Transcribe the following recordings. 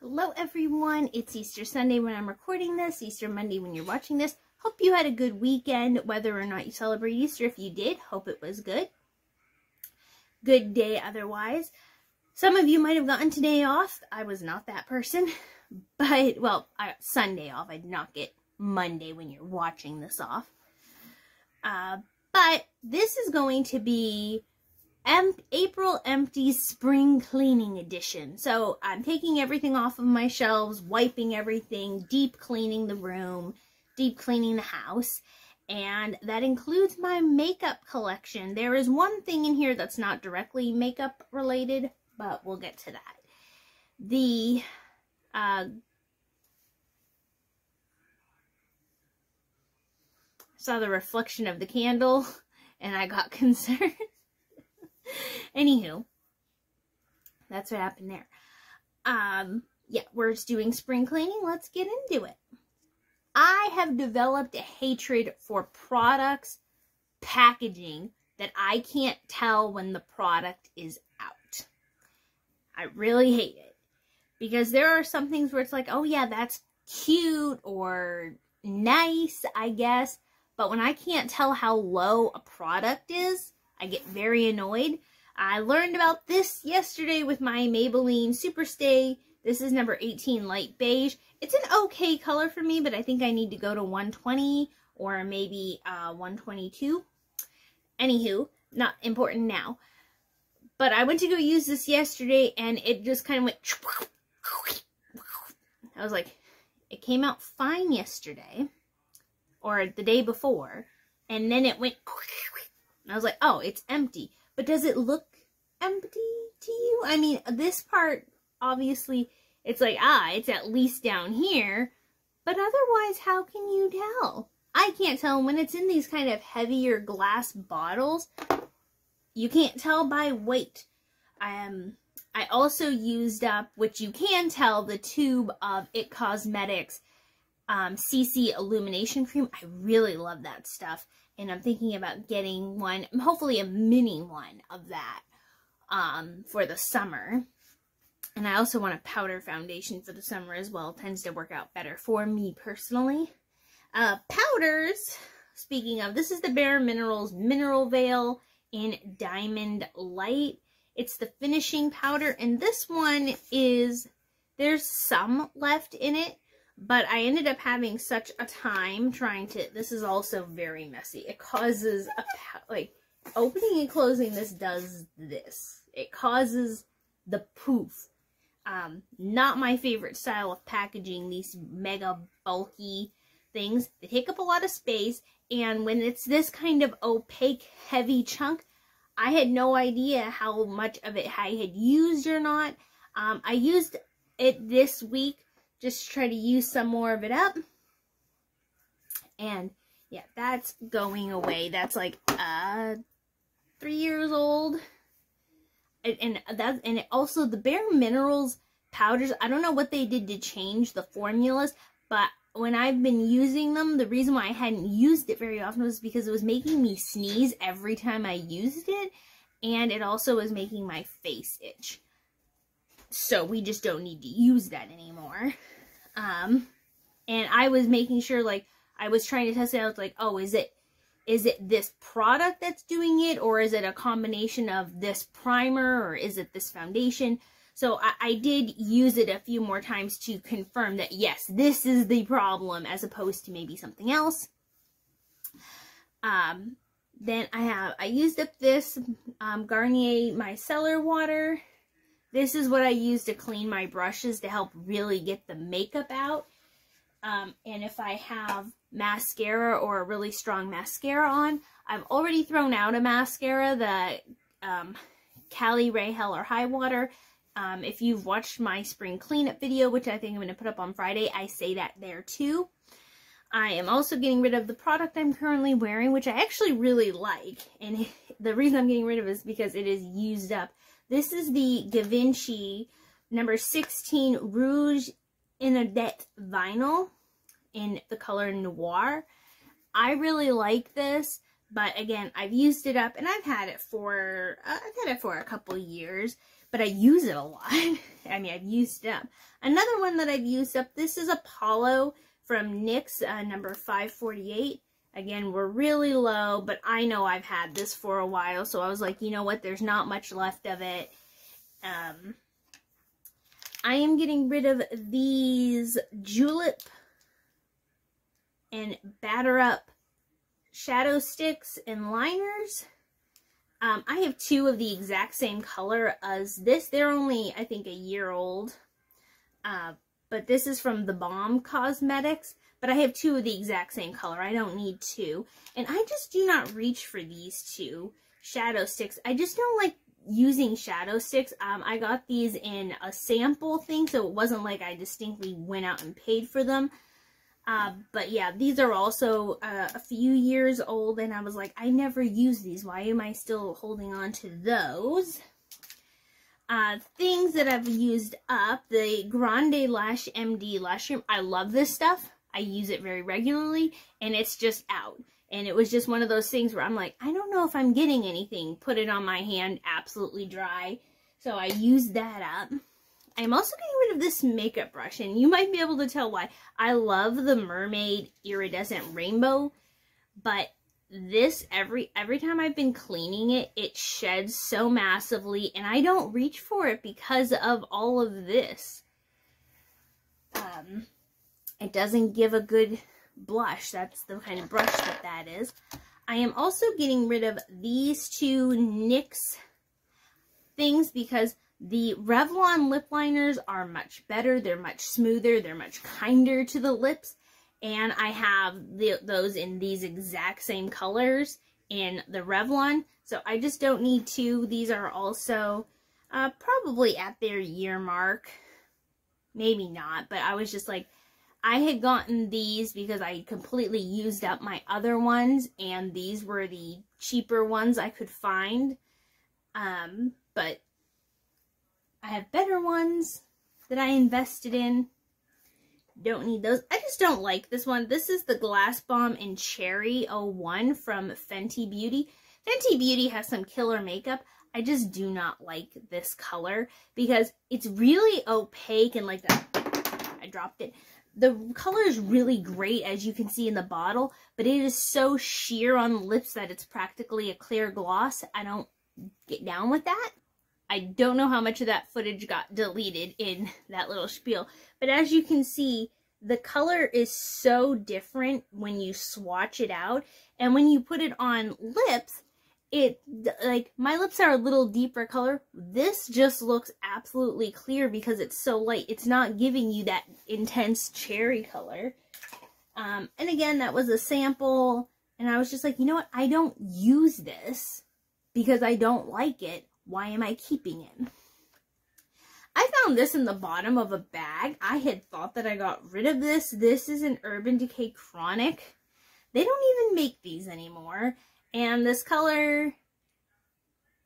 Hello everyone, it's Easter Sunday when I'm recording this, Easter Monday when you're watching this. Hope you had a good weekend, whether or not you celebrate Easter. If you did, hope it was good. Good day otherwise. Some of you might have gotten today off. I was not that person, but, well, Sunday off. I did not get Monday when you're watching this off. But this is going to be April Empties Spring Cleaning Edition. So I'm taking everything off of my shelves, wiping everything, deep cleaning the room, deep cleaning the house, and that includes my makeup collection. There is one thing in here that's not directly makeup related, but we'll get to that. The saw the reflection of the candle and I got concerned. Anywho, that's what happened there. Yeah, we're just doing spring cleaning. Let's get into it. I have developed a hatred for products packaging that I can't tell when the product is out. I really hate it. Because there are some things where it's like, oh yeah, that's cute or nice, I guess. But when I can't tell how low a product is, I get very annoyed. I learned about this yesterday with my Maybelline Superstay. This is number 18 Light Beige. It's an okay color for me, but I think I need to go to 120 or maybe 122. Anywho, not important now. But I went to go use this yesterday and it just kind of went... I was like, it came out fine yesterday or the day before, and then it went... I was like, oh, it's empty. But does it look empty to you? I mean, this part, obviously, it's like, it's at least down here. But otherwise, how can you tell? I can't tell when it's in these kind of heavier glass bottles. You can't tell by weight. I also used up, which you can tell, the tube of IT Cosmetics CC Illumination Cream. I really love that stuff. And I'm thinking about getting one, hopefully a mini one of that for the summer. And I also want a powder foundation for the summer as well. It tends to work out better for me personally. Powders, speaking of, this is the Bare Minerals Mineral Veil in Diamond Light. It's the finishing powder, and this one is, there's some left in it. But I ended up having such a time trying to, this is also very messy. It causes, opening and closing this does this. It causes the poof. Not my favorite style of packaging, these mega bulky things. They take up a lot of space, and when it's this kind of opaque, heavy chunk, I had no idea how much of it I had used or not. I used it this week. Just try to use some more of it up. And yeah, that's going away. That's like 3 years old. And it also, the Bare Minerals powders, I don't know what they did to change the formulas, but when I've been using them, the reason why I hadn't used it very often was because it was making me sneeze every time I used it, and it also was making my face itch. So we just don't need to use that anymore. And I was making sure, like, I was trying to test it out, like, oh, is it this product that's doing it, or is it a combination of this primer, or is it this foundation? So I did use it a few more times to confirm that, yes, this is the problem, as opposed to maybe something else. Then I used up this Garnier Micellar Water. This is what I use to clean my brushes to help really get the makeup out. And if I have mascara or a really strong mascara on, I've already thrown out a mascara, the Cali Ray Hell or High Water. If you've watched my spring cleanup video, which I think I'm going to put up on Friday, I say that there too. I am also getting rid of the product I'm currently wearing, which I actually really like. And the reason I'm getting rid of it is because it is used up. This is the Givenchy number 16 Rouge Inaudet Vinyl in the color Noir. I really like this, but again, I've used it up and I've had it for a couple years. but I use it a lot. I mean, I've used it up. Another one that I've used up, this is Apollo from NYX, number 548. Again, we're really low, but I know I've had this for a while, so I was like, you know what, there's not much left of it. I am getting rid of these Julep and Batter Up shadow sticks and liners. I have two of the exact same color as this. They're only, I think, a year old. But this is from The Balm Cosmetics. But I have two of the exact same color. I don't need two. And I just do not reach for these two shadow sticks. I just don't like using shadow sticks. I got these in a sample thing, so it wasn't like I distinctly went out and paid for them. But yeah, these are also a few years old, and I was like, I never use these. Why am I still holding on to those? Things that I've used up, the Grande Lash MD Lash Cream. I love this stuff. I use it very regularly, and it's just out. And it was just one of those things where I'm like, I don't know if I'm getting anything. Put it on my hand, absolutely dry. So I used that up. I'm also getting rid of this makeup brush, and you might be able to tell why. I love the Mermaid Iridescent Rainbow, but this, every time I've been cleaning it, it sheds so massively, and I don't reach for it because of all of this. It doesn't give a good blush. That's the kind of brush that is. I am also getting rid of these two NYX things because the Revlon lip liners are much better. They're much smoother. They're much kinder to the lips. And I have those in these exact same colors in the Revlon. So I just don't need two. These are also probably at their year mark. Maybe not, but I was just like, I had gotten these because I completely used up my other ones, and these were the cheaper ones I could find. But I have better ones that I invested in. Don't need those. I just don't like this one. This is the Glass Bomb in Cherry 01 from Fenty Beauty. Fenty Beauty has some killer makeup. I just do not like this color because it's really opaque and like that. I dropped it. The color is really great, as you can see in the bottle, but it is so sheer on the lips that it's practically a clear gloss. I don't get down with that. I don't know how much of that footage got deleted in that little spiel, but as you can see, the color is so different when you swatch it out, and when you put it on lips, like, my lips are a little deeper color. This just looks absolutely clear because it's so light. It's not giving you that intense cherry color. And again, that was a sample, and I was just like, you know what? I don't use this because I don't like it. Why am I keeping it? I found this in the bottom of a bag. I had thought that I got rid of this. This is an Urban Decay Chronic. They don't even make these anymore. And this color,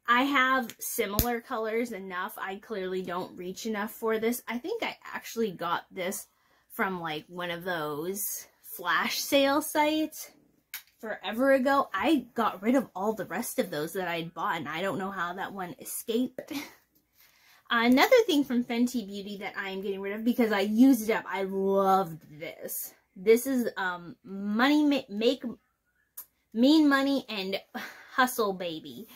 I have similar colors enough. I clearly don't reach enough for this. I think I actually got this from like one of those flash sale sites forever ago. I got rid of all the rest of those that I'd bought, and I don't know how that one escaped. Another thing from Fenty Beauty that I am getting rid of because I used it up. I loved this. This is Mean Money and Hustle Baby.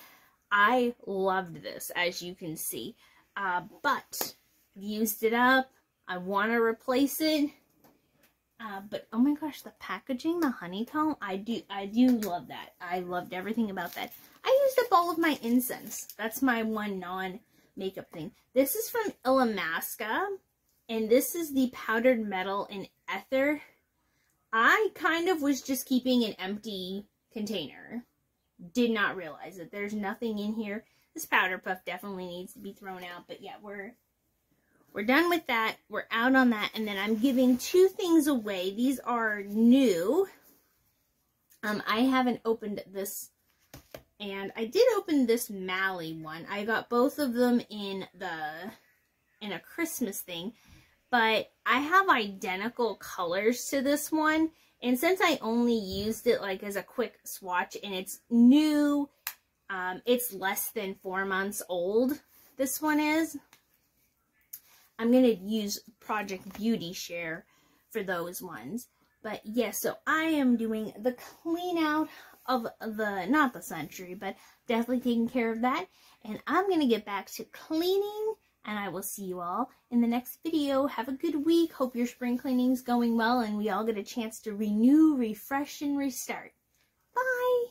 I loved this, as you can see. But I've used it up. I want to replace it. But oh my gosh, the packaging, the honeycomb, I do love that. I loved everything about that. I used up all of my incense. That's my one non-makeup thing. This is from Illamasqua, and this is the Powdered Metal in Ether. I kind of was just keeping an empty container. Did not realize that there's nothing in here. This powder puff definitely needs to be thrown out, but yeah, we're done with that. We're out on that, and then I'm giving two things away. These are new. I haven't opened this, and I did open this Mally one. I got both of them in a Christmas thing, but I have identical colors to this one. And since I only used it like as a quick swatch and it's new, it's less than 4 months old, this one is. I'm going to use Project Beauty Share for those ones. But yes, so I am doing the clean out of the, not the century, but definitely taking care of that. And I'm going to get back to cleaning, and I will see you all in the next video. Have a good week. Hope your spring cleaning's going well, and we all get a chance to renew, refresh, and restart. Bye!